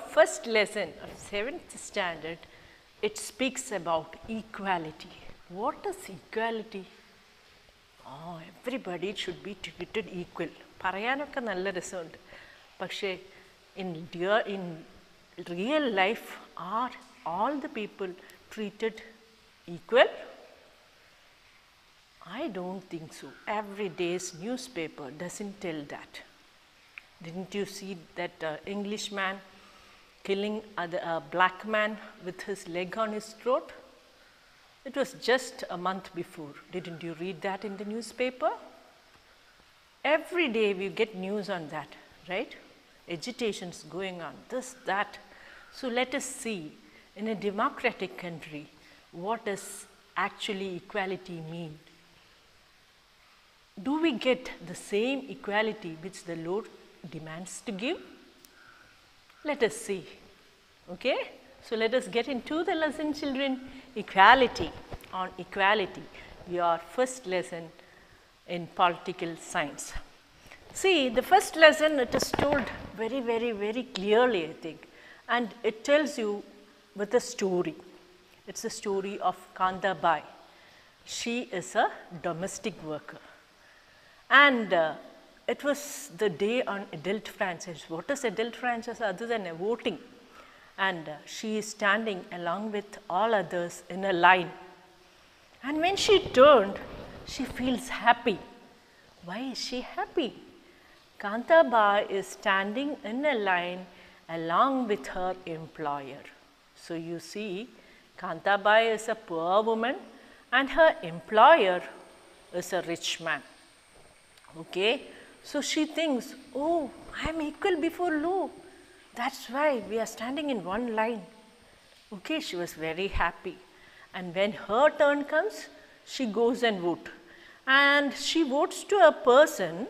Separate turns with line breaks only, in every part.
first lesson of 7th standard, it speaks about equality. What is equality? Oh, everybody should be treated equal. പറയാനൊക്കെ നല്ല രസമുണ്ട്. പക്ഷേ in real life, are all the people treated equal? I don't think so. Every day's newspaper doesn't tell that. Didn't you see that Englishman killing a black man with his leg on his throat? It was just a month before. Didn't you read that in the newspaper? Every day we get news on that, right? Agitations going on, this, that. So let us see, in a democratic country, what does actually equality mean? Do we get the same equality which the Lord demands to give? Let us see. Okay? So let us get into the lesson, children. Equality. On equality, your first lesson in political science. See, the first lesson, it is told very, very, very clearly, I think, and it tells you with a story. It's a story of Kanta Bai. She is a domestic worker, and it was the day on adult franchise. What is adult franchise other than a voting? And she is standing along with all others in a line. And when she turned, she feels happy. Why is she happy? Kanta Bai is standing in a line along with her employer. So you see, Kanta Bai is a poor woman and her employer is a rich man. Okay? So she thinks, oh, I am equal before law. That's why we are standing in one line. Okay, she was very happy. And when her turn comes, she goes and votes. And she votes to a person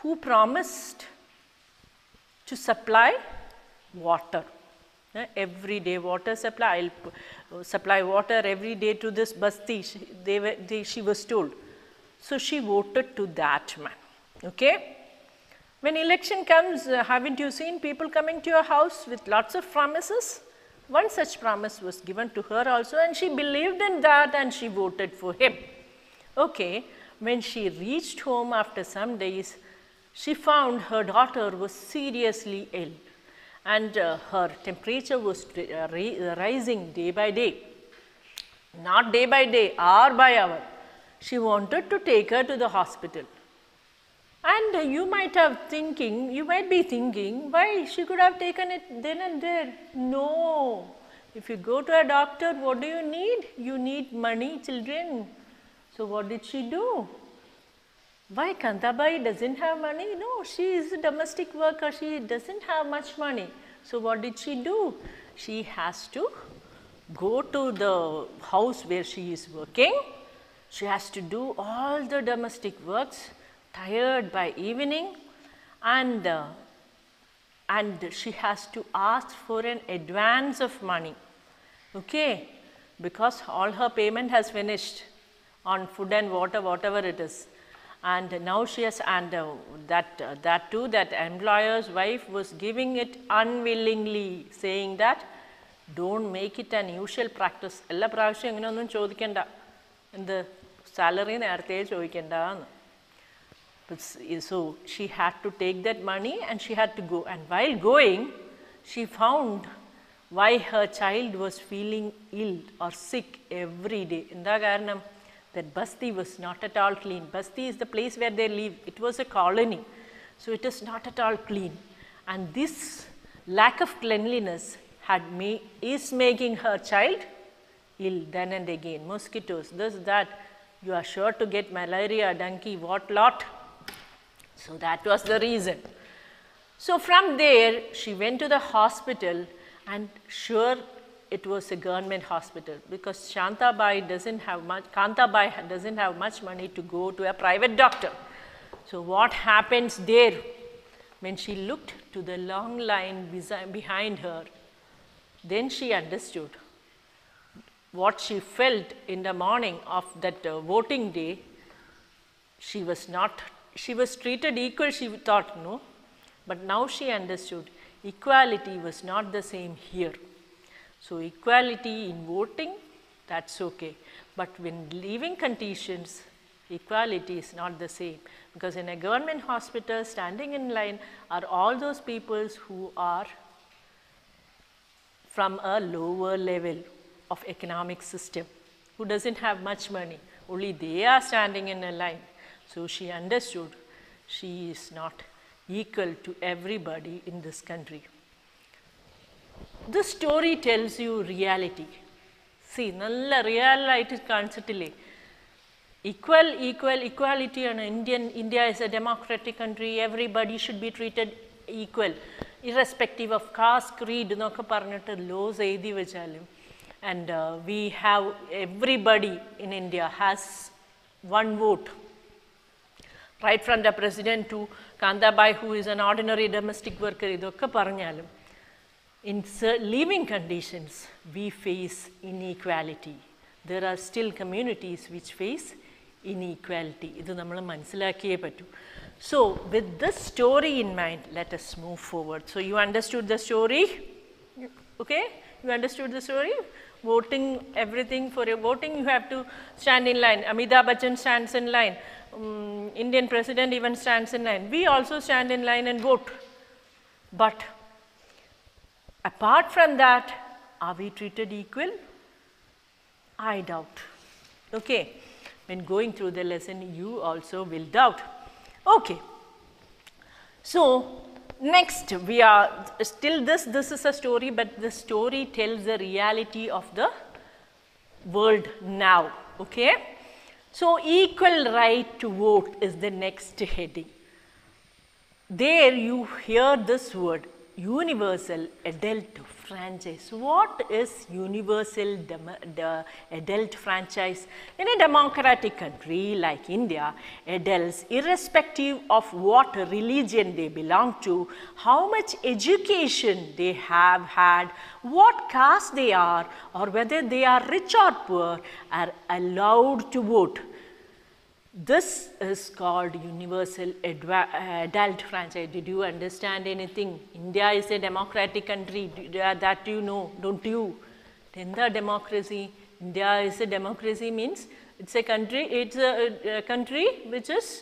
who promised to supply water. Every day water supply, I'll supply water every day to this basti, she was told. So she voted to that man. Okay? When election comes, haven't you seen people coming to your house with lots of promises? One such promise was given to her also, and she believed in that and she voted for him. Okay, when she reached home after some days, she found her daughter was seriously ill and her temperature was rising day by day. Not day by day, hour by hour. She wanted to take her to the hospital. And you might be thinking, why she could have taken it then and there. No, if you go to a doctor, what do you need? You need money, children. So what did she do? Why Kanta Bai doesn't have money? No, she is a domestic worker, she doesn't have much money. So what did she do? She has to go to the house where she is working. She has to do all the domestic works, tired by evening, and she has to ask for an advance of money, okay, because all her payment has finished on food and water, whatever it is. And now she has, and that too, that employer's wife was giving it unwillingly, saying that don't make it an usual practice. Ella pravasham ingane onnum chodikenda, the salary nerthe chodikenda. So she had to take that money and she had to go, and while going she found why her child was feeling ill or sick every day. Indha karanam, that basti was not at all clean. Basti is the place where they live. It was a colony, so it is not at all clean, and this lack of cleanliness is making her child ill then and again. Mosquitoes, this, that, you are sure to get malaria, donkey, what lot. So that was the reason. So from there she went to the hospital, and sure it was a government hospital, because Kanta Bai doesn't have much money to go to a private doctor. So what happens there? When she looked to the long line behind her, then she understood what she felt in the morning of that voting day. She was treated equal, she thought, no, but now she understood equality was not the same here. So, equality in voting, that's okay, but when living conditions, equality is not the same, because in a government hospital, standing in line are all those people who are from a lower level of economic system, who doesn't have much money, only they are standing in a line. So, she understood she is not equal to everybody in this country. This story tells you reality. See, nalla real light is conceptually. Equality and India is a democratic country, everybody should be treated equal, irrespective of caste, creed, nokke parnittu laws eidi vechalum. And we have, everybody in India has one vote, right from the president to Kandabai, who is an ordinary domestic worker, idokke paranjalum. In living conditions, we face inequality. There are still communities which face inequality. Idu nammal manasilakiye pattu. So, with this story in mind, let us move forward. So, you understood the story? Okay? You understood the story? Voting, everything for your voting, you have to stand in line. Amitabh Bachchan stands in line. Indian president even stands in line. We also stand in line and vote. But apart from that, are we treated equal? I doubt. Okay. When going through the lesson, you also will doubt. Okay. So, next we are still this is a story, but the story tells the reality of the world now. Okay. So, equal right to vote is the next heading. There you hear this word, universal adult franchise. What is universal adult franchise? In a democratic country like India, adults, irrespective of what religion they belong to, how much education they have had, what caste they are, or whether they are rich or poor, are allowed to vote. This is called universal adult franchise. Did you understand anything? India is a democratic country, that you know, don't you? Then the democracy, India is a democracy means it's a country which is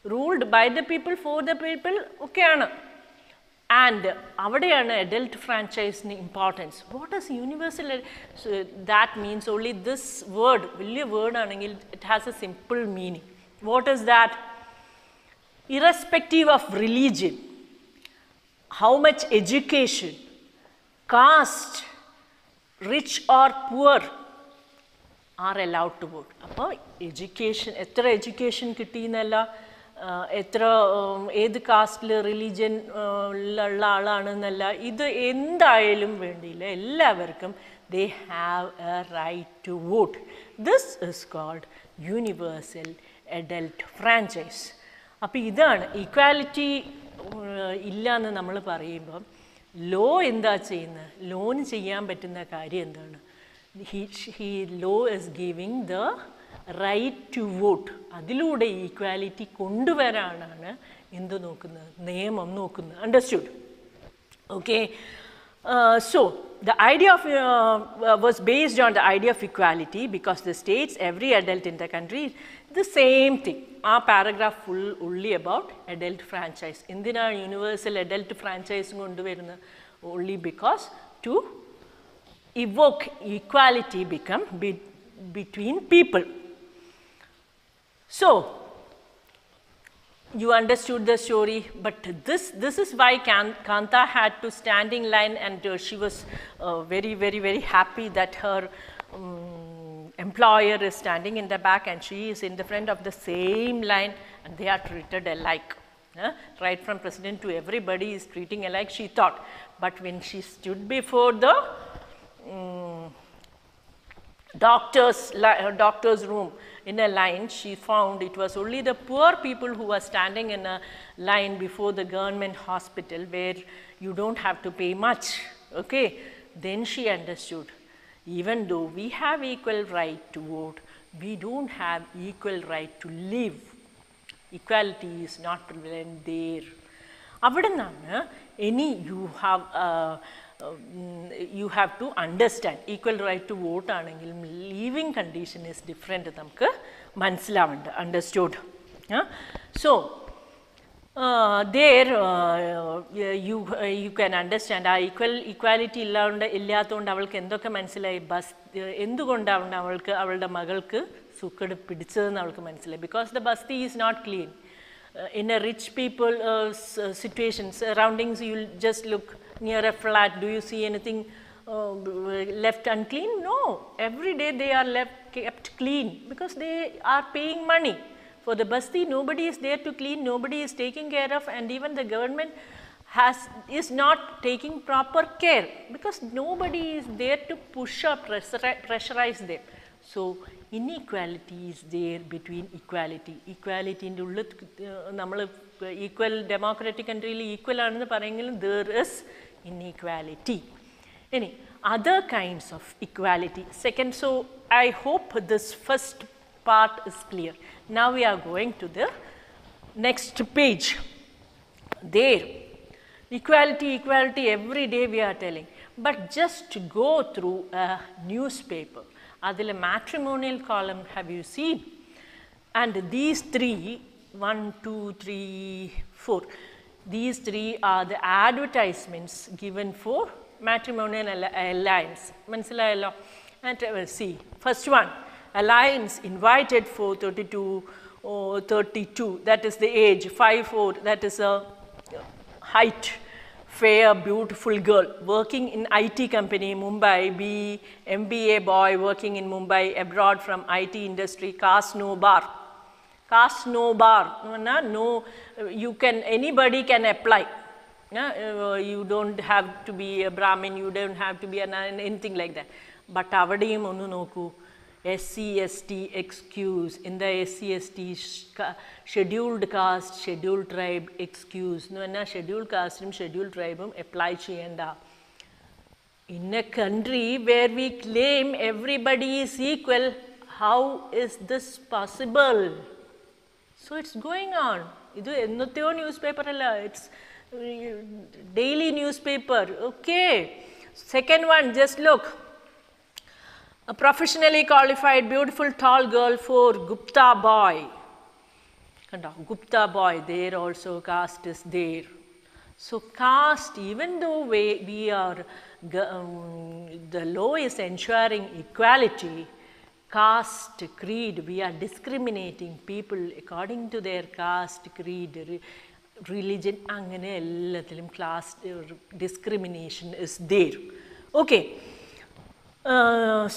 ruled by the people, for the people, okay. And avadeyana adult franchise importance. What is universal? So that means only this word, value word, it has a simple meaning. What is that? Irrespective of religion, how much education, caste, rich or poor, are allowed to vote. Appo education, etra education kittinalla. എത്ര ഏത് കാസ്റ്റിൽ religion ഉള്ള ആളാണെന്നല്ല, ഇത് എന്തായാലും വേണ്ടിയില്ല, എല്ലാവർക്കും they have a right to vote. This is called universal adult franchise. അപ്പോൾ ഇതാണ് equality ഇല്ല എന്ന് നമ്മൾ പറയുമ്പം ലോ എന്താ ചെയ്യുന്നത്? ലോന് ചെയ്യാൻ പറ്റുന്ന കാര്യം എന്താണ്? Law is giving the right to vote. അതിലൂടെ ഈക്വാലിറ്റി കൊണ്ടുവരാനാണ് എന്ത് നോക്കുന്നത്? നിയമം നോക്കുന്നത്. Understood? Okay. So, the idea of was based on the idea of equality, because the states, every adult in the country, the same thing. Our paragraph full only about adult franchise. Indina universal adult franchise only because to evoke equality become between people. So, you understood the story, but this is why Kanta had to stand in line, and she was very happy that her employer is standing in the back and she is in the front of the same line, and they are treated alike. Right from president to everybody is treating alike, she thought. But when she stood before the doctor's room in a line, she found it was only the poor people who were standing in a line before the government hospital, where you don't have to pay much. Okay. Then she understood, even though we have equal right to vote, we don't have equal right to live. Equality is not prevalent there. അവിടെ നിന്നാണ് ഇനി you have to understand equal right to vote ആണെങ്കിലും living condition is different നമുക്ക് മനസ്സിലാവുന്നുണ്ട്. Understood? So there you can understand ആ equality ഇല്ലാത്തതുകൊണ്ട് അവൾക്ക് എന്തൊക്കെ മനസ്സിലായി, എന്തുകൊണ്ടാണ് അവളുടെ മകൾക്ക് സൂക്കേട് പിടിച്ചതെന്ന് അവൾക്ക് മനസ്സിലായി. Because the basti is not clean. In a rich people situation, surroundings, you will just look near a flat, do you see anything left unclean? No, every day they are kept clean because they are paying money. For the basti, nobody is there to clean, nobody is taking care of, and even the government is not taking proper care because nobody is there to push or pressurize them. So inequality is there between equality. Equality in the equal democratic country equal ആണെന്ന് പറയുമെങ്കിലും there is inequality. Any other kinds of equality. Second, so I hope this first part is clear. Now we are going to the next page. There, equality every day we are telling, but just to go through a newspaper. Adile matrimonial column have you seen? And these three, 1, 2, 3, 4, these three are the advertisements given for matrimonial alliance. Manasilayallo? And see, first one, alliance invited for 32 or 32, that is the age, 5'4", that is a height, fair, beautiful girl, working in IT company, Mumbai, MBA boy working in Mumbai, abroad from IT industry, caste no bar. Caste no bar, no, you can, anybody can apply. You don't have to be a Brahmin, you don't have to be anything like that. But avadeyum onnu nokku, SC, ST excuse, in the SC, ST scheduled caste, scheduled tribe excuse, scheduled caste and scheduled tribe apply cheyanda. In a country where we claim everybody is equal, how is this possible? So it's going on. Idu ennothyo newspaper alla, it's daily newspaper. Okay. Second one, just look. A professionally qualified, beautiful, tall girl for Gupta boy. Gupta boy, there also caste is there. So caste, even though we are, the law is ensuring equality, caste, creed, we are discriminating people according to their caste, creed, religion, angane ellathilum class discrimination is there. Okay.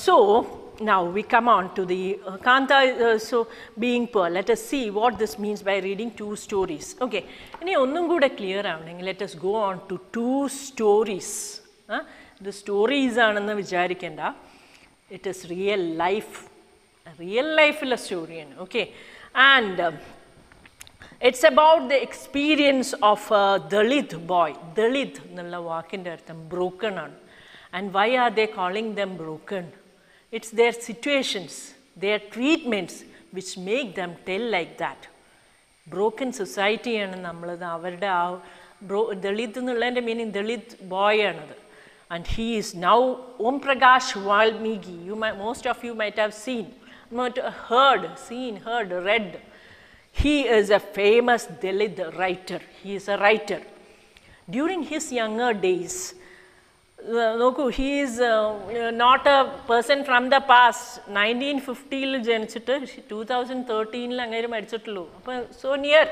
So now we come on to the Kanta, so being poor. Let us see what this means by reading two stories. Okay, ini onnum kuda clear avanengil let us go on to two stories. The stories aanennu vicharikenda, it is real life illa story. Okay, and it's about the experience of a Dalit boy. Dalit ennulla vaakinte artham broken aanu. And why are they calling them broken? It's their situations, their treatments which make them tell like that. Broken society ആണ് നമ്മളത് അവരുടെ ആ ദളിത് എന്നുള്ളതിൻ്റെ meaning Dalit boy ആണത്. And he is now Om Prakash Valmiki. Most of you might have read. He is a famous Dalit writer. He is a writer. During his younger days, he is not a person from the past. 1950 ജനിച്ചിട്ട് 2013 അങ്ങനെ മരിച്ചിട്ടുള്ളൂ. അപ്പോൾ so near.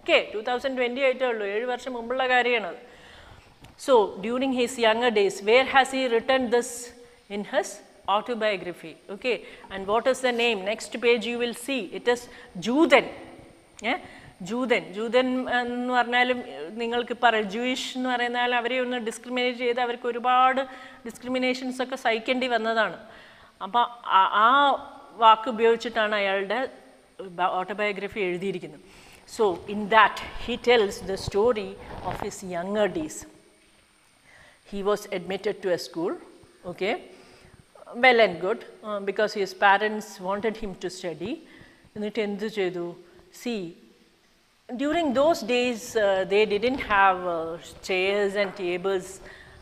Okay, 2020 ആയിട്ടേ ഉള്ളൂ, 7 വർഷം മുമ്പുള്ള കാര്യമാണ്. So during his younger days, where has he written this? In his autobiography. Okay, and what is the name? Next page you will see. It is Juden. ജൂതൻ എന്ന് പറഞ്ഞാലും നിങ്ങൾക്ക് പറയാം, ജൂയിഷ് എന്ന് പറയുന്നാൽ അവരെ ഒന്ന് ഡിസ്ക്രിമിനേറ്റ് ചെയ്ത് അവർക്ക് ഒരുപാട് ഡിസ്ക്രിമിനേഷൻസ് ഒക്കെ സഹിക്കേണ്ടി വന്നതാണ്. അപ്പോൾ ആ വാക്ക് ഉപയോഗിച്ചിട്ടാണ് അയാളുടെ ഓട്ടോബയോഗ്രഫി എഴുതിയിരിക്കുന്നത്. So in that he tells the story of his younger days. He was admitted to a school, okay, well and good, because his parents wanted him to study. എന്നിട്ട് എന്ത് ചെയ്തു? See, during those days, they didn't have chairs and tables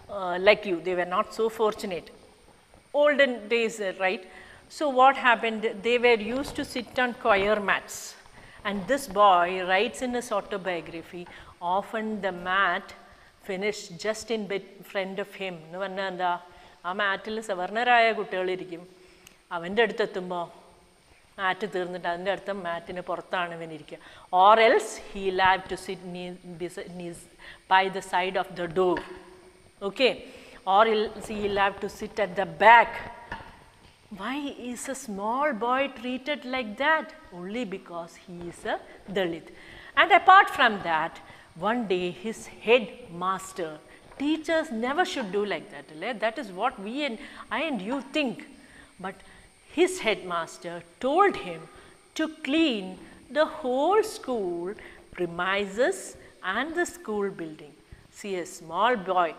like you. They were not so fortunate. Olden days, right? So what happened? They were used to sit on choir mats. And this boy writes in his autobiography, often the mat finished just in front of him. ആ മാറ്റിൽ സവർണരായ കുട്ടികളിരിക്കും. അവൻ്റെ അടുത്തെത്തുമ്പോൾ മാറ്റ് തീർന്നിട്ട് അതിൻ്റെ അടുത്ത മാറ്റിന് പുറത്താണ് ഇവനിരിക്കുക. Or else he'll have to sit by the side of the door. Okay? Or he'll have to sit at the back. Why is a small boy treated like that? Only because he is a Dalit. And apart from that, one day his headmaster, teachers never should do like that. That is what I and you think. But his headmaster told him to clean the whole school premises and the school building. See, a small boy,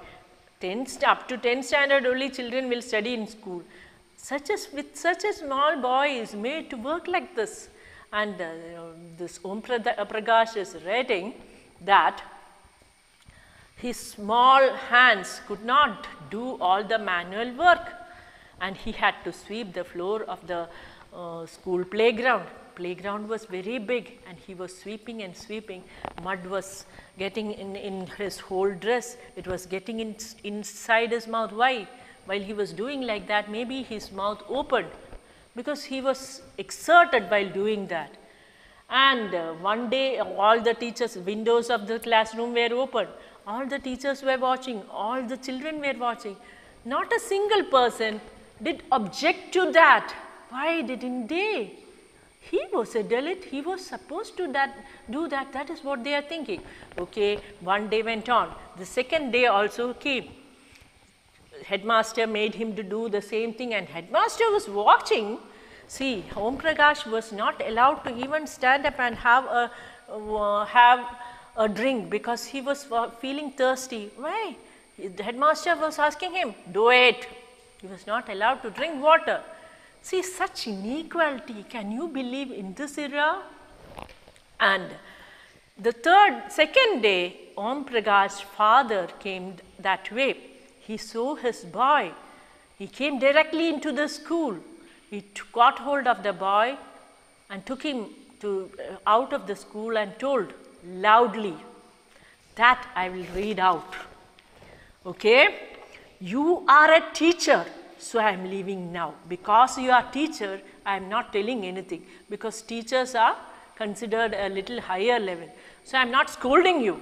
up to 10th standard only children will study in school. With such a small boy is made to work like this. And this Om Prakash is writing that his small hands could not do all the manual work, and he had to sweep the floor of the school playground. Playground was very big, and he was sweeping and sweeping. Mud was getting in his whole dress. It was getting inside his mouth. Why? While he was doing like that, maybe his mouth opened because he was exerted while doing that. And one day, all the teachers' windows of the classroom were open. All the teachers were watching, all the children were watching. Not a single person did object to that. Why didn't they? He was a Dalit, he was supposed to do that, that is what they are thinking. Okay, one day went on, the second day also came. Headmaster made him to do the same thing, and headmaster was watching. See, Om Prakash was not allowed to even stand up and have a drink because he was feeling thirsty. Why? The headmaster was asking him, do it. He was not allowed to drink water. See, such inequality, can you believe in this era? And the second day, Om Prakash's father came that way. He saw his boy. He came directly into the school. He got hold of the boy and took him out of the school and told loudly, that I will read out. Okay? You are a teacher, so I am leaving now. Because you are teacher, I am not telling anything. Because teachers are considered a little higher level. So I am not scolding you.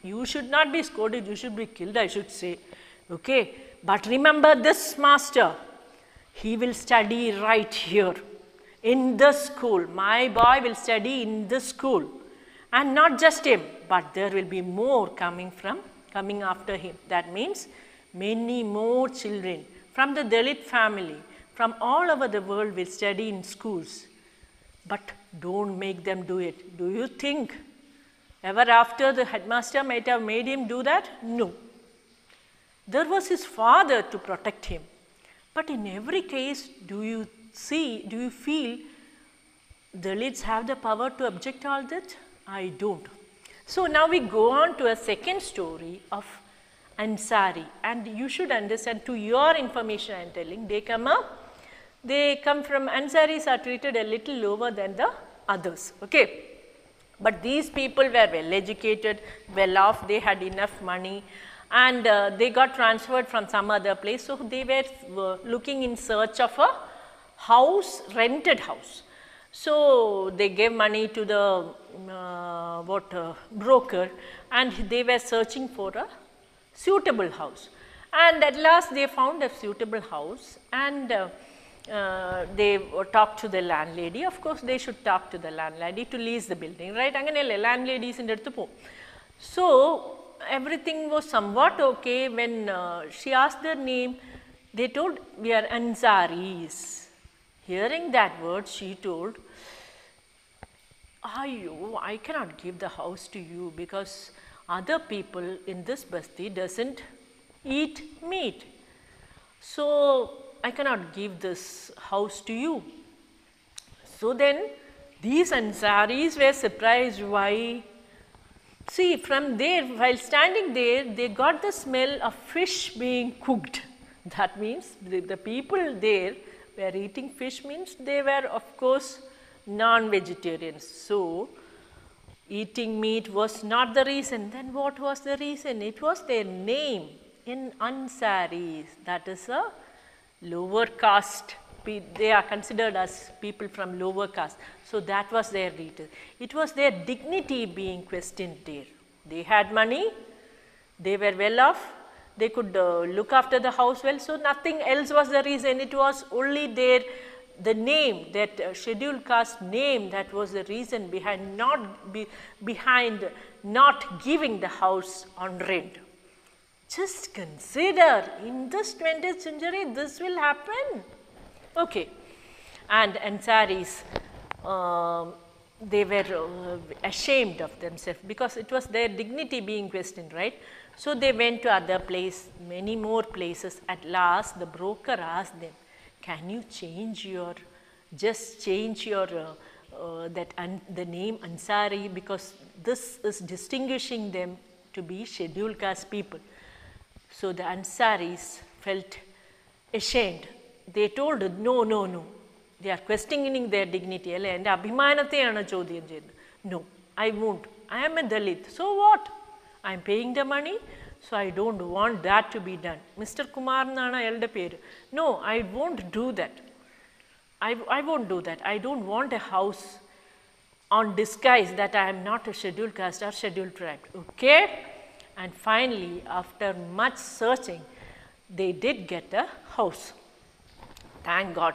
You should not be scolded, you should be killed, I should say. Okay? But remember this master, he will study right here in this school. My boy will study in this school. And not just him, but there will be more coming after him. That means many more children from the Dalit family, from all over the world will study in schools. But don't make them do it. Do you think ever after the headmaster might have made him do that? No. There was his father to protect him. But in every case, do you feel Dalits have the power to object all that? I don't. So now we go on to a second story of Ansari, and you should understand, to your information I am telling, they come from, Ansaris are treated a little lower than the others, okay. But these people were well educated, well off, they had enough money, and they got transferred from some other place, so they were looking in search of a house, rented house. So they gave money to the broker, and they were searching for a suitable house. And at last they found a suitable house, and they talked to the landlady. Of course, they should talk to the landlady to lease the building, right? Landladies in the So everything was somewhat okay. When she asked their name, they told, we are Ansaris. Hearing that word, she told, I cannot give the house to you because other people in this basti doesn't eat meat. So I cannot give this house to you. So then These Ansaris were surprised. Why? See, from there, while standing there, they got the smell of fish being cooked. That means the people there were eating fish, means they were, of course, non-vegetarians. So, eating meat was not the reason. Then what was the reason? It was their name in Ansaris. That is a lower caste. They are considered as people from lower caste. So, that was their reason. It was their dignity being questioned there. They had money, they were well off, they could look after the house well. So, nothing else was the reason. It was only the name, that scheduled caste name, that was the reason behind not giving the house on rent. Just consider, in this 20th century, this will happen. Okay. And Ansaris, they were ashamed of themselves because it was their dignity being questioned, right? So, they went to other places, many more places. At last, the broker asked them, can you change your, just change your, the name Ansari, because this is distinguishing them to be scheduled caste people. So, the Ansaris felt ashamed. They told, no, no, no. They are questioning their dignity. No, I won't. I am a Dalit. So what? I am paying the money, so I don't want that to be done. Mr. Kumar nana elde peru. No, I won't do that. I won't do that. I don't want a house on disguise that I am not a scheduled caste or scheduled tribe. Okay? And finally, after much searching, they did get a house. Thank God.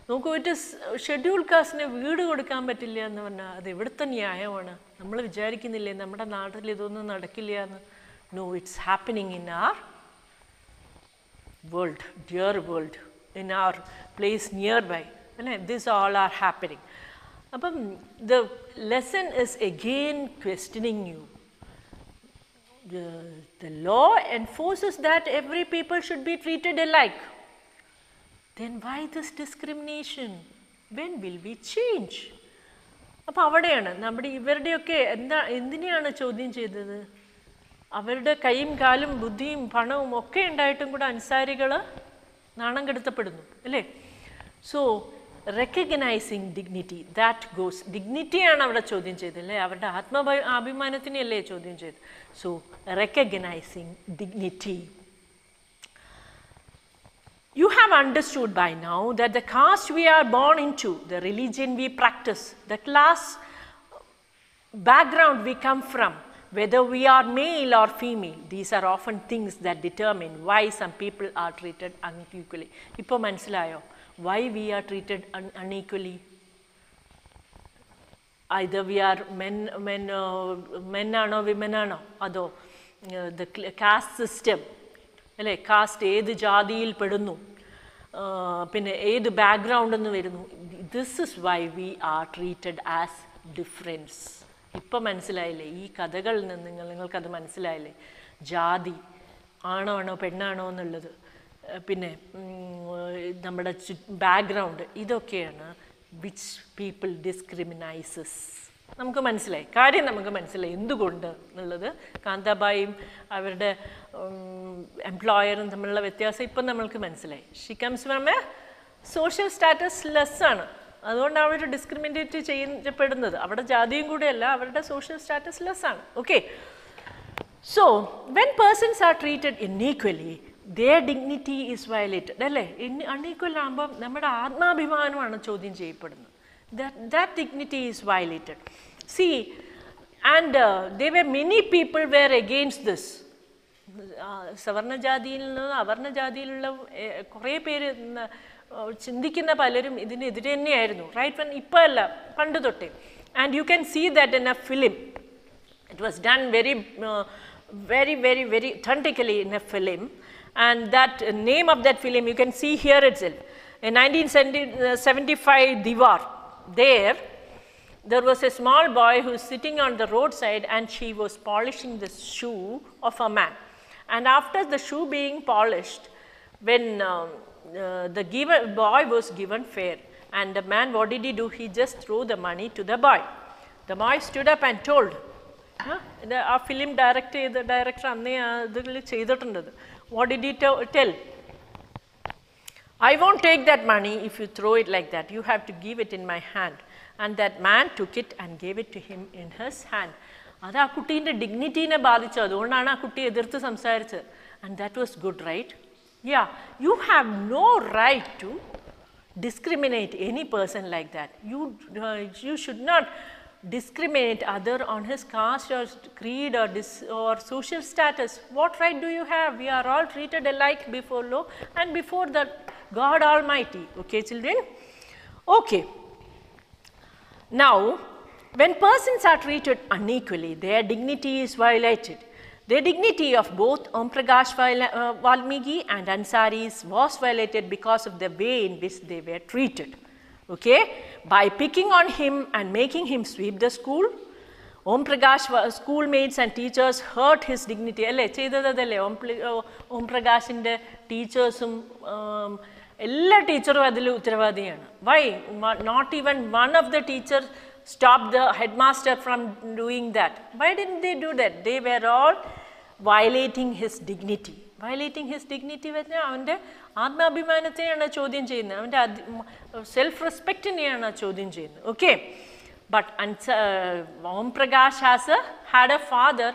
നോക്കൂ, it is schedule കാസ്റ്റിന് വീട് കൊടുക്കാൻ പറ്റില്ല എന്ന് പറഞ്ഞാൽ അത് ഇവിടുത്തെ ന്യായമാണ്. നമ്മൾ വിചാരിക്കുന്നില്ലേ നമ്മുടെ നാട്ടിൽ ഇതൊന്നും നടക്കില്ല എന്ന്. No, it's happening in our world, dear world, in our place near by അല്ലേ. This all are happening. അപ്പം the lesson is again questioning you. The law enforces that every people should be treated alike. Then why this discrimination? When will we change? അപ്പോൾ അവിടെയാണ് നമ്മുടെ ഇവരുടെയൊക്കെ എന്തിനെയാണ് ചോദ്യം ചെയ്തത്? അവരുടെ കൈയും കാലും ബുദ്ധിയും പണവും ഒക്കെ ഉണ്ടായിട്ടും കൂടെ അൻസാരികൾ നാണം കെടുത്തപ്പെടുന്നു അല്ലേ. So recognising dignity, that goes, ഡിഗ്നിറ്റിയാണ് അവിടെ ചോദ്യം ചെയ്തത് അല്ലേ, അവരുടെ അഭിമാനത്തിനെയല്ലേ ചോദ്യം ചെയ്തത്. So recognising dignity. You have understood by now that the caste we are born into, the religion we practice, the class background we come from, whether we are male or female, these are often things that determine why some people are treated unequally. Ippo manasilayo, why we are treated unequally? Either we are men ano women ano, ado the caste system. അല്ലേ, caste ഏത് ജാതിയിൽ പെടുന്നു, പിന്നെ ഏത് ബാക്ക്ഗ്രൗണ്ടിൽ നിന്ന് വരുന്നു. This is why we are treated as difference. ഇപ്പം മനസ്സിലായില്ലേ ഈ കഥകളിൽ നിന്ന് നിങ്ങൾക്കത് മനസ്സിലായില്ലേ? ജാതി ആണോ പെണ്ണാണോ എന്നുള്ളത്, പിന്നെ നമ്മുടെ ബാക്ക്ഗ്രൗണ്ട്, ഇതൊക്കെയാണ് വിച്ച് പീപ്പിൾ ഡിസ്ക്രിമിനൈസസ്. നമുക്ക് മനസ്സിലായി, കാര്യം നമുക്ക് മനസ്സിലായി എന്തുകൊണ്ട് എന്നുള്ളത്. കാന്താബായും അവരുടെ എംപ്ലോയറും തമ്മിലുള്ള വ്യത്യാസം ഇപ്പം നമ്മൾക്ക് മനസ്സിലായി. She comes from a social status less ആണ്, അതുകൊണ്ട് അവർ ഡിസ്ക്രിമിനേറ്റ് ചെയ്യപ്പെടുന്നത്. അവിടെ ജാതിയും കൂടെയല്ല, അവരുടെ സോഷ്യൽ സ്റ്റാറ്റസ് ലെസ് ആണ്. Okay, so when persons are treated unequally their dignity is violated അല്ലേ. അൺഈക്വൽ ആകുമ്പോൾ നമ്മുടെ ആത്മാഭിമാനമാണ് ചോദ്യം ചെയ്യപ്പെടുന്നത്. That dignity is violated. See, and there were many people were against this. സവർണ ജാതിയിൽ നിന്ന് അവർണ ജാതിയിലുള്ള കുറേ പേര് ചിന്തിക്കുന്ന പലരും ഇതിനെതിരെ തന്നെയായിരുന്നു. റൈറ്റ്, വൺ ഇപ്പോൾ അല്ല, പണ്ട് തൊട്ടേ. And you can see that in a film. It was done very authentically in a film. And that name of that film you can see here itself. In 1975 Diwar, there was a small boy who was sitting on the roadside and she was polishing the shoe of a man. And after the shoe being polished, when the boy was given fare, And the man, what did he do? He just threw the money to the boy. The boy stood up and told, a film director, what did he tell? I won't take that money if you throw it like that. You have to give it in my hand. And that man took it and gave it to him in his hand. That's a kuttiinte dignity ne baadhichu. Adondaana aa kutti edirthu samsarichu. And that was good, right? Yeah, you have no right to discriminate any person like that. You should not discriminate other on his caste or creed or social status. What right do you have? We are all treated alike before law and before the God Almighty. Okay, children? Okay. Now, when persons are treated unequally, their dignity is violated. The dignity of both Om Prakash Valmiki and Ansaris was violated because of the way in which they were treated. Okay? By picking on him and making him sweep the school, Om Prakash schoolmates and teachers hurt his dignity. Om Prakashinte teachers ella teacherum adil uttaravadiyana. Why? Not even one of the teachers stopped the headmaster from doing that. Why didn't they do that? They were all violating his dignity. Violating his dignity with avante atmabhimanateyana chodyam cheyyunnu. Avante self-respectneyana chodyam cheyyunnu. Okay. But Om Prakash had a father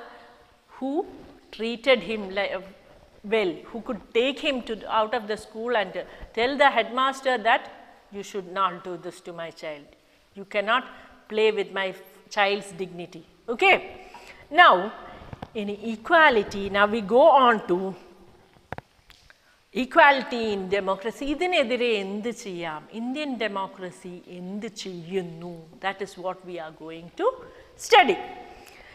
who treated him well, who could take him out of the school and tell the headmaster that you should not do this to my child. You cannot play with my child's dignity. Okay. Now, in equality, now we go on to equality in democracy. Indian democracy, that is what we are going to study.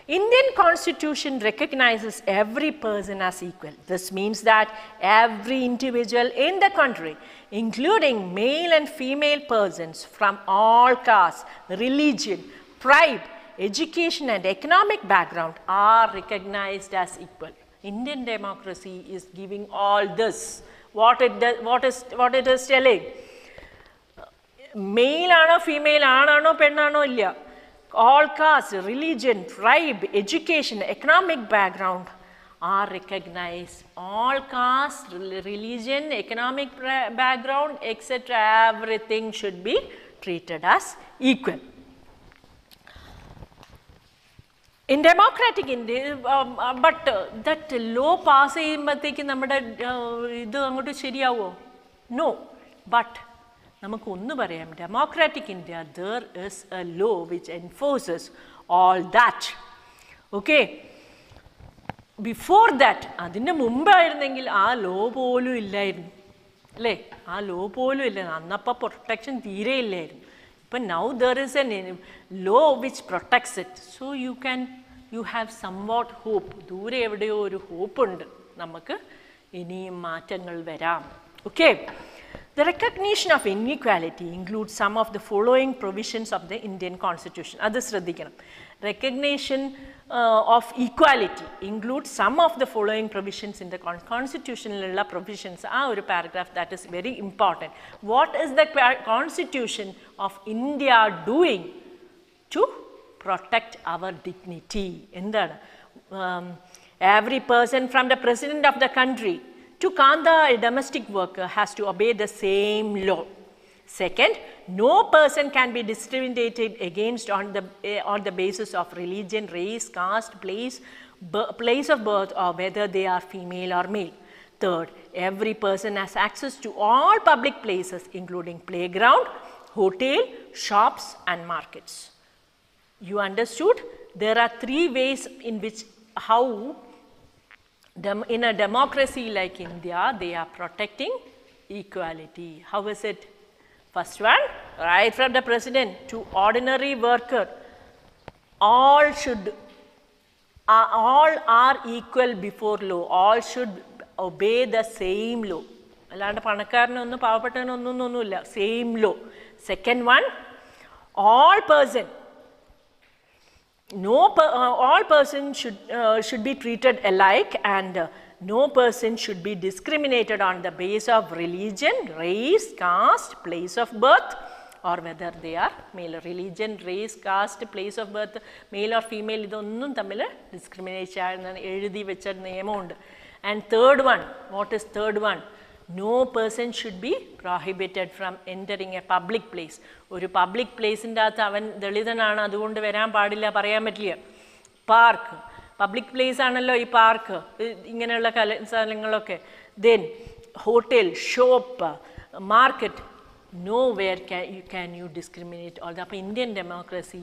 Indian Constitution recognizes every person as equal. This means that every individual in the country, including male and female persons from all castes, religion, tribe, education and economic background are recognized as equal. Indian democracy is giving all this. What it is telling? Male ano, female ano, pennano illa. All castes, religion, tribe, education, economic background are recognized. All castes, religion, economic background, etc. everything should be treated as equal. In democratic India, but that law pass ചെയ്യുമ്പോഴത്തേക്ക് നമ്മുടെ ഇത് അങ്ങോട്ട് ശരിയാവോ? No, but നമുക്കൊന്ന് പറയാം, democratic India, there is a law which enforces all that. Okay. Before that, അതിൻ്റെ മുമ്പായിരുന്നെങ്കിൽ ആ law പോലും ഇല്ലായിരുന്നു. അല്ലേ? ആ law പോലും ഇല്ല. അന്നപ്പോൾ protection തീരെ ഇല്ലായിരുന്നു. But now there is a law which protects it. So you have somewhat hope. ദൂരെ എവിടെയോ ഒരു hope ഉണ്ട്. നമുക്ക് ഇനിയും മാറ്റങ്ങൾ വരാം. Okay. The recognition of inequality includes some of the following provisions of the Indian Constitution. Adu shraddhikkanam. Recognition of equality includes some of the following provisions in the constitutional provisions. Oru paragraph that is very important. What is the Constitution of India doing to protect our dignity? Every person from the president of the country to Kanda, a domestic worker, has to obey the same law. Second, no person can be discriminated against on the basis of religion, race, caste, place of birth, or whether they are female or male. Third, every person has access to all public places, including playground, hotel, shops, and markets. You understood? There are three ways in which in a democracy like India, they are protecting equality. How is it? First one, right from the president to ordinary worker, all are equal before law. All should obey the same law. Same law. Second one, all persons should be treated alike, and no person should be discriminated on the basis of religion, race, caste, place of birth, or whether they are male. Religion, race, caste, place of birth, male or female, idonnum thammil discriminate cheyanna ezhuthi vecha niyamam undu. And third one, what is third one? No person should be prohibited from entering a public place. Oru public place inde athu avan dalithananu adukondu varan paadilla parayan pattilla. Park, public place aanallo ee park, inganeyulla sthalangalokke. Then hotel, shop, market, nowhere can you discriminate all that. Appo Indian democracy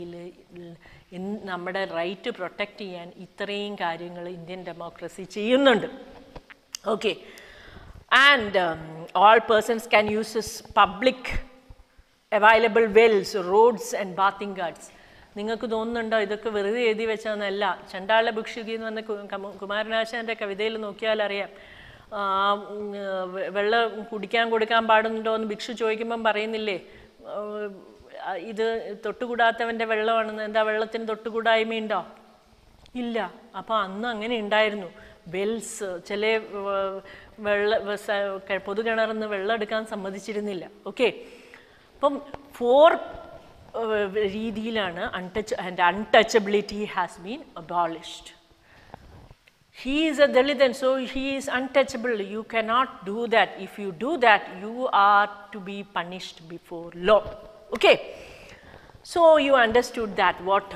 il nammade right protect cheyan ithrayum karyangal Indian democracy cheyyunnundu. Okay. And all persons can use this public available wells, roads and bathing guards. നിങ്ങൾക്ക് തോന്നുന്നുണ്ടോ ഇതൊക്കെ വെറുതെ എഴുതി വെച്ചതെന്നല്ല. ചണ്ടാള ഭിക്ഷുകി എന്ന് പറഞ്ഞ കുമാരനാശാൻ്റെ കവിതയിൽ നോക്കിയാൽ അറിയാം. വെള്ളം കുടിക്കാൻ കൊടുക്കാൻ പാടുന്നുണ്ടോ എന്ന് ഭിക്ഷു ചോദിക്കുമ്പം പറയുന്നില്ലേ, ഇത് തൊട്ടുകൂടാത്തവൻ്റെ വെള്ളമാണെന്ന്. എന്താ വെള്ളത്തിന് തൊട്ടുകൂടായ്മയുണ്ടോ? ഇല്ല. അപ്പോൾ അന്ന് അങ്ങനെ ഉണ്ടായിരുന്നു. വെൽസ്, ചില പൊതുകിണറിന്ന് വെള്ളം എടുക്കാൻ സമ്മതിച്ചിരുന്നില്ല. ഓക്കെ, അപ്പം 4 രീതിയിലാണ് untouchability has been abolished. He is a Dalitan, so he is untouchable. You cannot do that. If you do that, you are to be punished before law. Okay. So you understood that what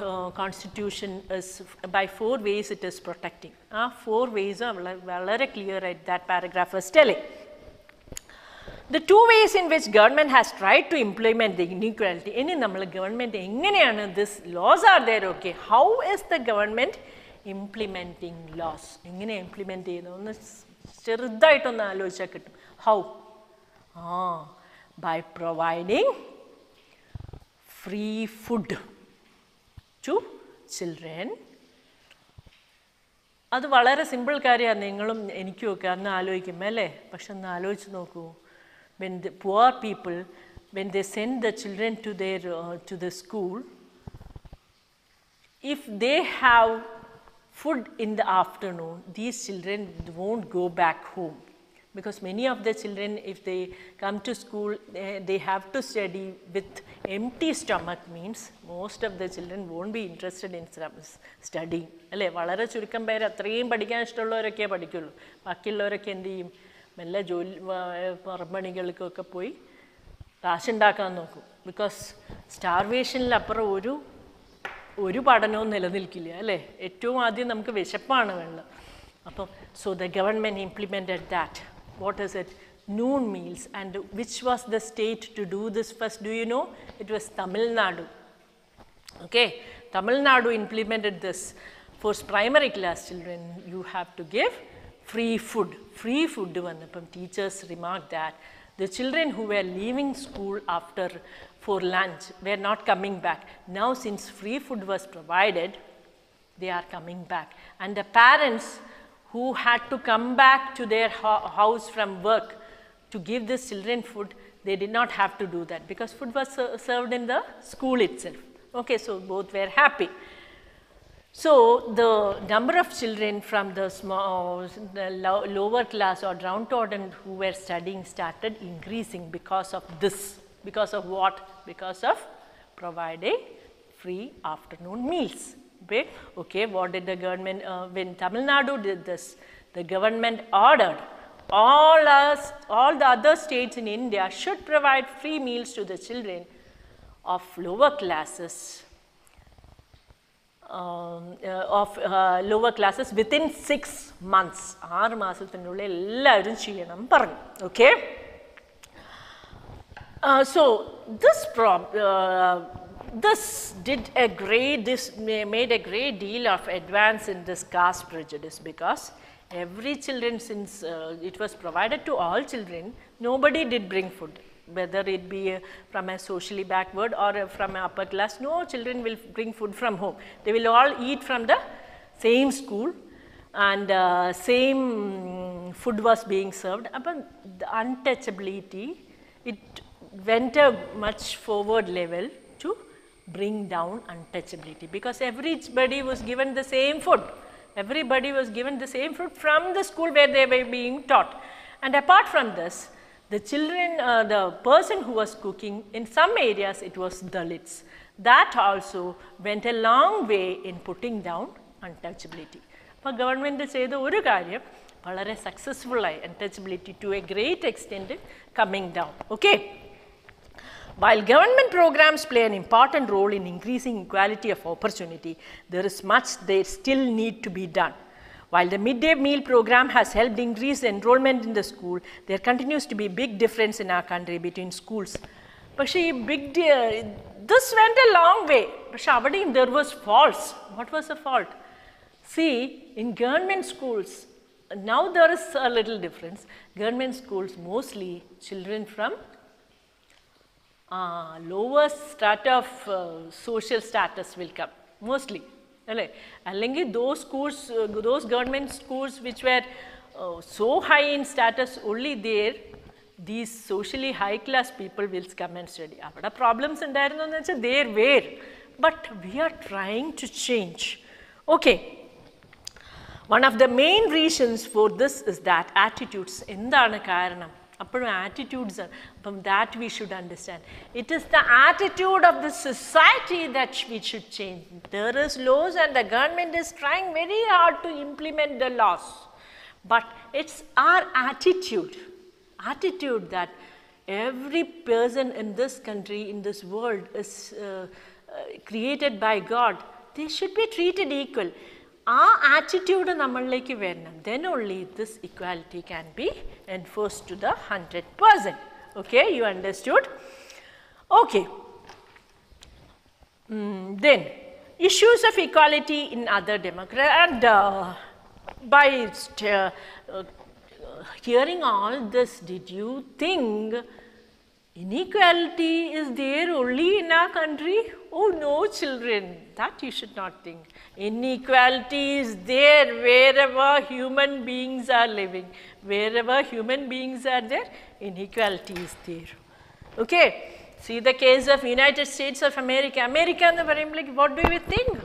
constitution is, by 4 ways it is protecting. 4 ways are very clear at that paragraph was telling. The 2 ways in which government has tried to implement the inequality. Any nammal government enganeyanu this laws are there, okay. How is the government implementing laws? Engane implement cheyunu onnu cherudayittonu aalochicha kittum. How? By providing free food to children. അത് വളരെ simple കാര്യമാണ്. നിങ്ങളും എനിക്കും ഒക്കെ അന്ന് ആലോചിക്കും അല്ലേ? പക്ഷെ ഒന്ന് ആലോചിച്ച് നോക്കൂ. When the poor people, when they send the children to the school, if they have food in the afternoon, these children won't go back home. Because many of the children, if they come to school, they have to study with empty stomach, means most of the children won't be interested in studying. അല്ലേ? വളരെ ചുരുക്കം പേര് അത്രയും പഠിക്കാൻ ഇഷ്ടമുള്ളവരൊക്കെ പഠിക്കുള്ളൂ. ബാക്കിയുള്ളവരൊക്കെ എന്ത് ചെയ്യും? മെല്ലെ ജോലി പറമ്പണികൾക്കൊക്കെ പോയി കാശുണ്ടാക്കാൻ നോക്കും. ബിക്കോസ് സ്റ്റാർവേഷനിലപ്പുറം ഒരു പഠനവും നിലനിൽക്കില്ല അല്ലേ? ഏറ്റവും ആദ്യം നമുക്ക് വിശപ്പാണ് വേണ്ടത്. അപ്പം so the government implemented that. What is it? Noon meals. And which was the state to do this first? Do you know? It was Tamil Nadu. Okay, Tamil Nadu implemented this. For primary class children, you have to give free food. Free food. Teachers remarked that the children who were leaving school for lunch were not coming back. Now, since free food was provided, they are coming back. And the parents who had to come back to their house from work to give the children food, they did not have to do that because food was served in the school itself. Okay, so both were happy. So the number of children from the lower class or downtrodden who were studying started increasing because of this. Because of what? Because of providing free afternoon meals. Okay, what did the government, when Tamil Nadu did this, the government ordered all the other states in India should provide free meals to the children of lower classes, within 6 months. 6 മാസത്തിനുള്ളിൽ എല്ലാവരും ചെയ്യണം പറഞ്ഞു. Okay. So this made a great deal of advance in this caste prejudice, because every children, since it was provided to all children, nobody did bring food, whether it be from a socially backward or from an upper class. No children will bring food from home. They will all eat from the same school, and same food was being served. But the untouchability, it went a much forward level to bring down untouchability, because everybody was given the same food. Everybody was given the same food from the school where they were being taught. And apart from this, The children, the person who was cooking, in some areas it was Dalits. That also went a long way in putting down untouchability. So, government said oru karyam valare successful untouchability to a great extent coming down. Okay. While government programs play an important role in increasing equality of opportunity, there is much they still need to be done. While the midday meal program has helped increase enrollment in the school, there continues to be big difference in our country between schools. But this went a long way. But there was faults. What was the fault? See, in government schools, now there is a little difference. Government schools, mostly children from lower strata of social status will come, mostly. Those schools, those government schools which were so high in status, only there these socially high class people will come and study. Avada problems undairunnu there were, but we are trying to change. Okay. One of the main reasons for this is that attitudes endana karanam. Attitudes from that we should understand. It is the attitude of the society that we should change. There is laws and the government is trying very hard to implement the laws. But it's our attitude that every person in this country, in this world is created by God. They should be treated equal. Our attitude nammallekku varanam, then only this equality can be enforced to the 100%. Okay, you understood? Okay. Then issues of equality in other democracies, and by hearing all this, did you think inequality is there only in our country? Oh no, children, that you should not think. Inequality is there wherever human beings are living. Wherever human beings are there, inequality is there. Okay. See the case of United States of America. America, what do you think?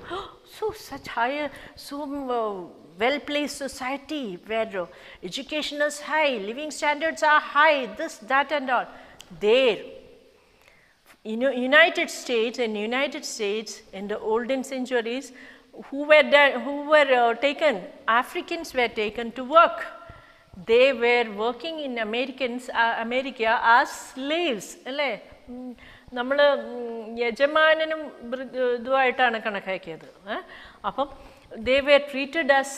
So such higher, so well-placed society where education is high, living standards are high, this, that and all. There. In United States, in the olden centuries, who were taken, Africans were taken to work. They were working in America as slaves. നമ്മൾ യജമാനനും ഇതുമായിട്ടാണ് കണക്കാക്കിയത്. അപ്പം they were treated as,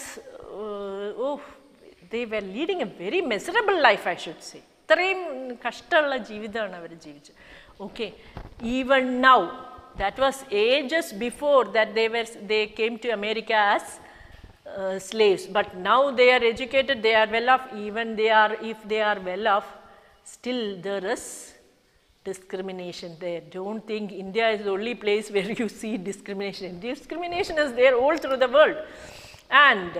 they were leading a very miserable life, I should say. ഇത്രയും കഷ്ടമുള്ള ജീവിതമാണ് അവർ ജീവിച്ചത്. Okay, even now, that was ages before that they came to America as slaves, but now they are educated, they are well off. Even if they are well off, still there is discrimination there. Don't think India is the only place where you see discrimination. Discrimination is there all through the world. And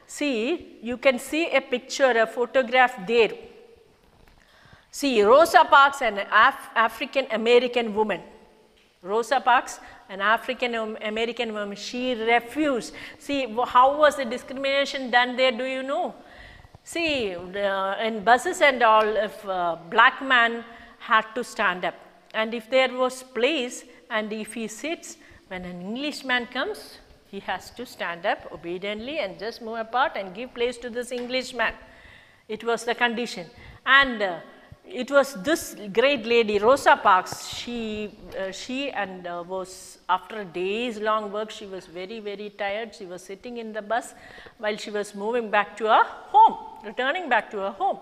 see, you can see a picture, a photograph there. See, Rosa Parks, an African American woman. Rosa Parks, an African American woman, she refused. See, how was the discrimination done there, do you know? See, in buses and all, if a black man had to stand up, and if there was place, and if he sits, when an Englishman comes, he has to stand up obediently and just move apart and give place to this Englishman. It was the condition. And it was this great lady, Rosa Parks, she was, after a day's long work, she was very, very tired. She was sitting in the bus while she was moving back to her home, returning back to her home.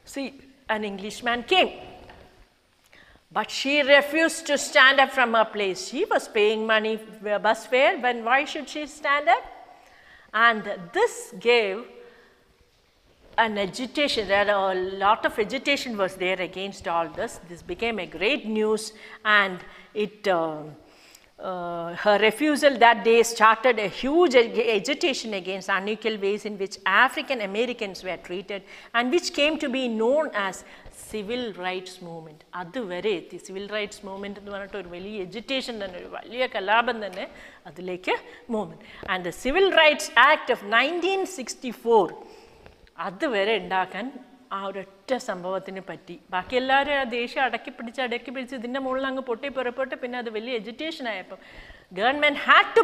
See, an Englishman came, but she refused to stand up from her place. She was paying money, bus fare, why should she stand up? And this gave an agitation, there a lot of agitation was there against all this. This became a great news, and her refusal that day started a huge agitation against unequal ways in which African Americans were treated, and which came to be known as civil rights movement. Aduvare the civil rights movement ennu പറഞ്ഞിട്ട് ഒരു വലിയ agitation തന്നെ, ഒരു വലിയ കലാപം തന്നെ അതിലേക്ക് movement. And the Civil Rights Act of 1964, അതുവരെ ഉണ്ടാക്കാൻ ആ ഒരൊറ്റ സംഭവത്തിന് പറ്റി. ബാക്കി എല്ലാവരും ആ ദേഷ്യം അടക്കി പിടിച്ച് ഇതിൻ്റെ മുകളിൽ അങ്ങ് പൊട്ടി പുറപ്പെട്ട് പിന്നെ അത് വലിയ എഡ്യൂക്കേഷൻ ആയപ്പോൾ government had to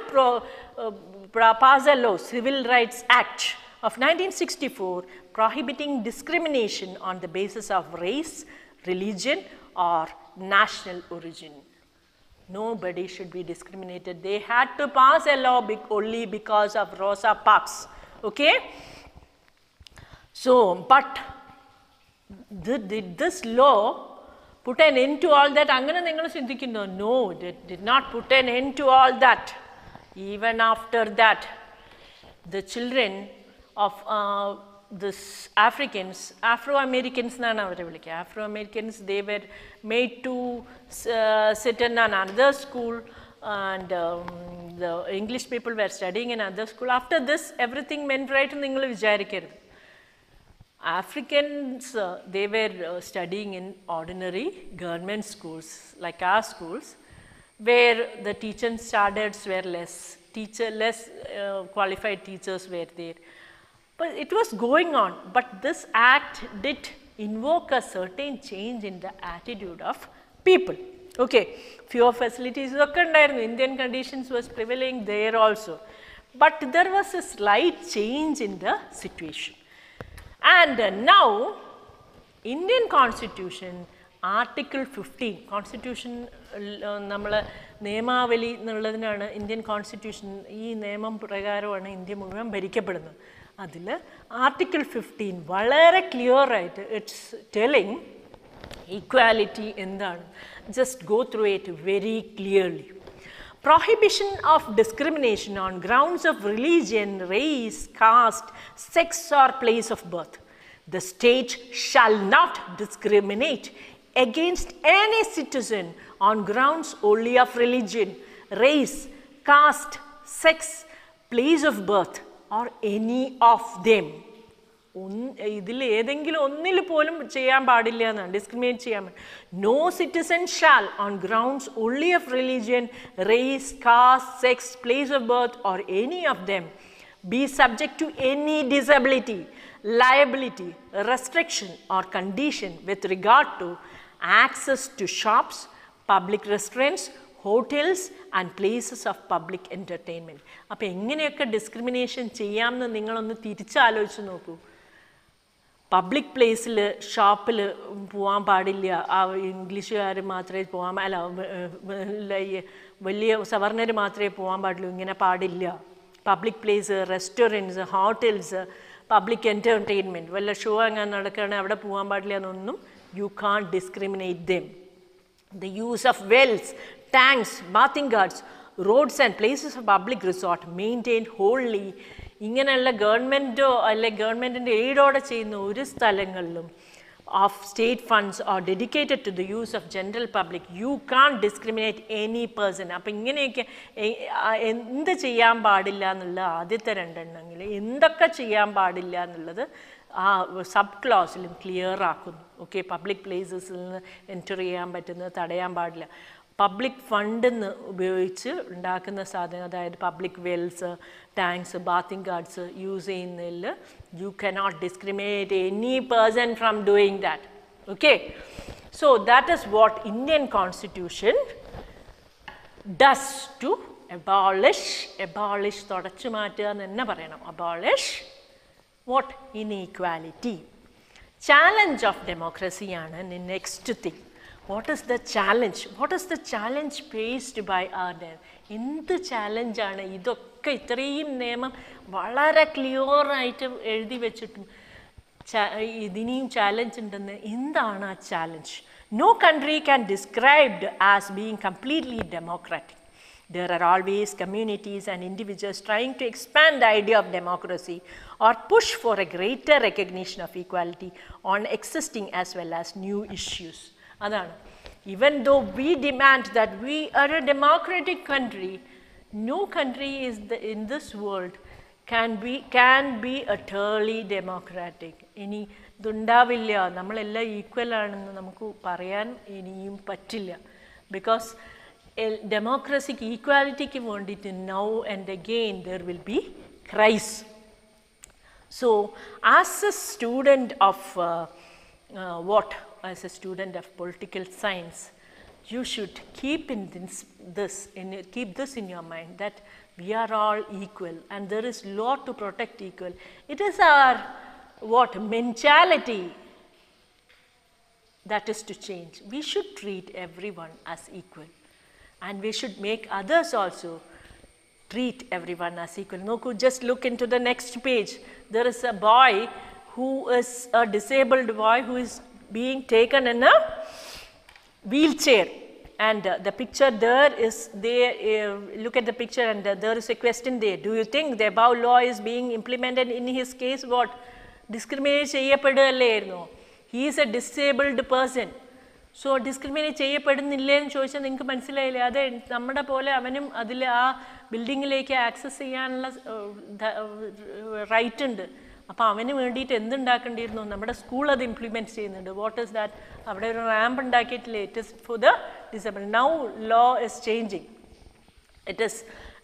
pass a law, Civil Rights Act of 1964, prohibiting discrimination on the basis of race, religion or national origin. Nobody should be discriminated. They had to pass a law only because of Rosa Parks. Okay? So, but did this law put an end to all that? Angana ningal chindikkunno? No, it did not put an end to all that. Even after that, the children of this Afro-Americans, Afro-Americans, they were made to sit in another school, and the English people were studying in another school. After this, everything went right. Ningal vicharikkaruthu. Africans, they were studying in ordinary government schools like our schools, where the teaching standards were less, qualified teachers were there. But it was going on. But this act did invoke a certain change in the attitude of people. Okay, fewer facilities, Indian conditions was prevailing there also. But there was a slight change in the situation. And now, Indian Constitution, Article 15, Constitution, നമ്മൾ നിയമാവലി എന്നുള്ളതിനാണ് Indian constitution, ഈ നിയമം പ്രകാരമാണ് India മുഴുവൻ ഭരിക്കപ്പെടുന്നത്. അതിൽ article 15 വളരെ clear ആയിട്ട് it's telling equality എന്താണ്. Just go through it very clearly. Prohibition of discrimination on grounds of religion, race, caste, sex or place of birth. The state shall not discriminate against any citizen on grounds only of religion, race, caste, sex, place of birth or any of them. ഇതിൽ ഏതെങ്കിലും ഒന്നിൽ പോലും ചെയ്യാൻ പാടില്ല എന്നാണ്, discriminate ചെയ്യാൻ പാടില്ല. No citizen shall on grounds only of religion, race, caste, sex, place of birth or any of them be subject to any disability, liability, restriction or condition with regard to access to shops, public restaurants, hotels and places of public entertainment. അപ്പോൾ എങ്ങനെയൊക്കെ discrimination ചെയ്യാമെന്ന് നിങ്ങളൊന്ന് തിരിച്ചാലോചിച്ച് നോക്കൂ. Public പ്ലേസിൽ ഷോപ്പിൽ പോകാൻ പാടില്ല, ആ ഇംഗ്ലീഷുകാർ മാത്രമേ പോകാൻ, അല്ല വലിയ സവർണർ മാത്രമേ പോകാൻ പാടുള്ളൂ, ഇങ്ങനെ പാടില്ല. Public place, restaurants, hotels, public entertainment, വല്ല ഷോ അങ്ങനെ നടക്കുകയാണെങ്കിൽ അവിടെ പോകാൻ പാടില്ല എന്നൊന്നും you can discriminate them. The use of wells, tanks, bathing guards, roads and places of public resort maintained wholly. ഇങ്ങനെയുള്ള ഗവൺമെൻറ്റോ അല്ലെ ഗവൺമെൻറ്റിൻ്റെ എയ്ഡോടെ ചെയ്യുന്ന ഒരു സ്ഥലങ്ങളിലും of state funds or dedicated to the use of general public, you can't discriminate any person. അപ്പോൾ ഇങ്ങനെയൊക്കെ എന്ത് ചെയ്യാൻ പാടില്ല എന്നുള്ള ആദ്യത്തെ രണ്ടെണ്ണമെങ്കിൽ എന്തൊക്കെ ചെയ്യാൻ പാടില്ല എന്നുള്ളത് ആ സബ് ക്ലോസിലും ക്ലിയർ ആക്കുന്നു. ഓക്കെ, പബ്ലിക് പ്ലേസസിൽ നിന്ന് എൻറ്റർ ചെയ്യാൻ പറ്റുന്നത് തടയാൻ പാടില്ല. പബ്ലിക് ഫണ്ടെന്ന് ഉപയോഗിച്ച് ഉണ്ടാക്കുന്ന സാധനം, അതായത് public wells, tanks, bathing ghats use ചെയ്യുന്നതിൽ you cannot discriminate any person from doing that. Okay, so that is what Indian constitution does to abolish തുടച്ചു മാറ്റുക എന്ന് തന്നെ പറയണം. Abolish what? Inequality. Challenge of democracy ആണ് the next thing. What is the challenge? What is the challenge faced by our? എന്ത് ചാലഞ്ചാണ് ഇതൊക്കെ? ഇത്രയും നിയമം വളരെ ക്ലിയറായിട്ട് എഴുതി വെച്ചിട്ടും ഇതിനെയും ചാലഞ്ച് ഉണ്ടെന്ന്. എന്താണ് ആ challenge? No country can be described as being completely democratic. There are always communities and individuals trying to expand the idea of democracy or push for a greater recognition of equality on existing as well as new issues. Adana, even though we demand that we are a democratic country, no country in this world can be utterly democratic. ഇനി ഇതുണ്ടാവില്ല, നമ്മളെല്ലാം equal ആണെന്ന് നമുക്ക് പറയാൻ ഇനിയും പറ്റില്ല. Because ഡെമോക്രസിക്ക്, ഈക്വാലിറ്റിക്ക് വേണ്ടിയിട്ട് now and again there will be crisis. So, as a student of as a student of political science, you should keep this in your mind, that we are all equal and there is law to protect equal. It is our mentality that is to change. We should treat everyone as equal, and we should make others also treat everyone as equal. No, just look into the next page. There is a boy who is a disabled boy who is being taken in a wheelchair, and the picture there is there. Look at the picture, and there is a question there. Do you think the above law is being implemented in his case? What? Discriminate cheyyappedukallayirunno. He is a disabled person. So, discriminate cheyyappedunnille ennu choichal ningalku manasilayilla. Ade nammada pole avanum adile aa building like access cheyanulla right undu. അപ്പോൾ അവന് വേണ്ടിയിട്ട് എന്തുണ്ടാക്കേണ്ടിയിരുന്നു? നമ്മുടെ school അത് implement ചെയ്യുന്നുണ്ട്. What is that? അവിടെ ഒരു ramp ഉണ്ടാക്കിയിട്ടില്ലേ? It is for the disable. Now law is changing. It is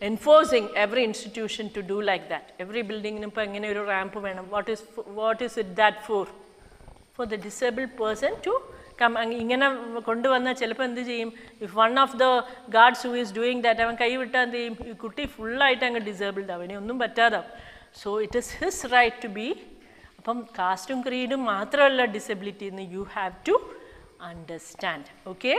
enforcing every institution to do like that. Every ബിൽഡിങ്ങിനും ഇപ്പോൾ എങ്ങനെ ഒരു റാമ്പ് വേണം? What is it that for the disabled person to come. ഇങ്ങനെ കൊണ്ടുവന്നാൽ ചിലപ്പോൾ എന്ത് ചെയ്യും? If one of the guards who is doing that, അവൻ കൈ വിട്ടാൽ എന്ത് ചെയ്യും? ഈ കുട്ടി ഫുള്ളായിട്ട് അങ്ങ് ഡിസേബിൾഡ്, അവനെ ഒന്നും പറ്റാതാവും. So, it is his right to be. Appam caste um creed um matramalla disability nu you have to understand. Okay.